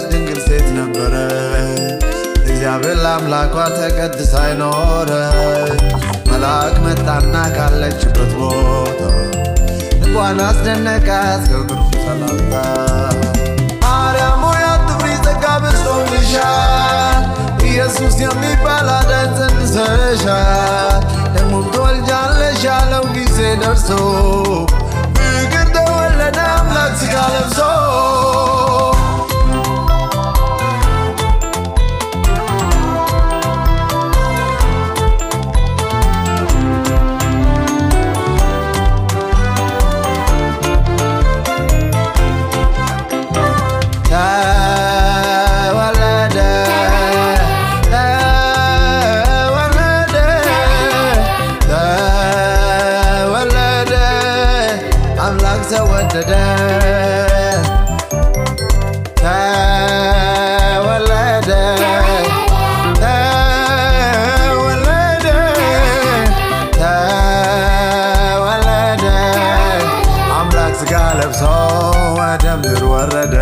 ድንግል ሴት ነበረች እግዚአብሔር ለአምላኳ ተቀድሳ አይኖረች መልአክ መጣና ካለችበት ቦታ ልቧን አስደነቃት ከእግሩ ሰላምታ ማርያም ሆይ አትፍሪ ጸጋ በዝቶልሻል ኢየሱስ የሚባል አዳኝ ጸንሰሻል ደግሞም ትወልጃለሽ ያለው ጊዜ ደርሶ ፍቅር ተወለደ አምላክ ሥጋ ለብሶ ተወለደ ተወለደ ተወለደ ተወለደ አምላክ ሥጋ ለብሶ ወደ ምድር ወረደ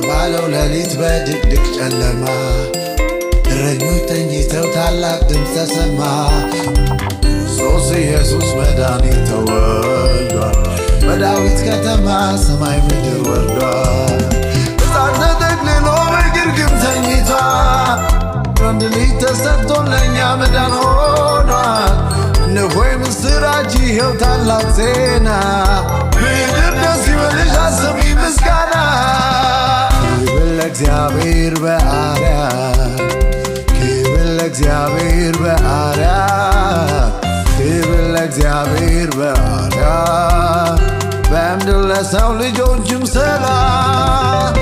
ባለው ሌሊት በድቅድቅ ጨለማ እረኞች ተኝተው ታላቅ ድምፅ ተሰማ ክርስቶስ ኢየሱስ መድኃኒት ተወልዷል በዳዊት ከተማ ሰማይ ምድር ወርዷል ሕፃን ተጠቅልሎ በግርግም ተኝቷል ወንድ ልጅ ተሰጥቶን ለእኛ መዳን ሆኗል እነሆ የምስራች ይኸው ታላቅ ዜና ምድር ደስ ይበልሽ አሰሚ ምስጋና እግዚአብሔር በአርያም ክብር ለእግዚአብሔር በአርያም ክብር ለእግዚአብሔር በአርያም በምድር ለሰው ልጆችም ሰላም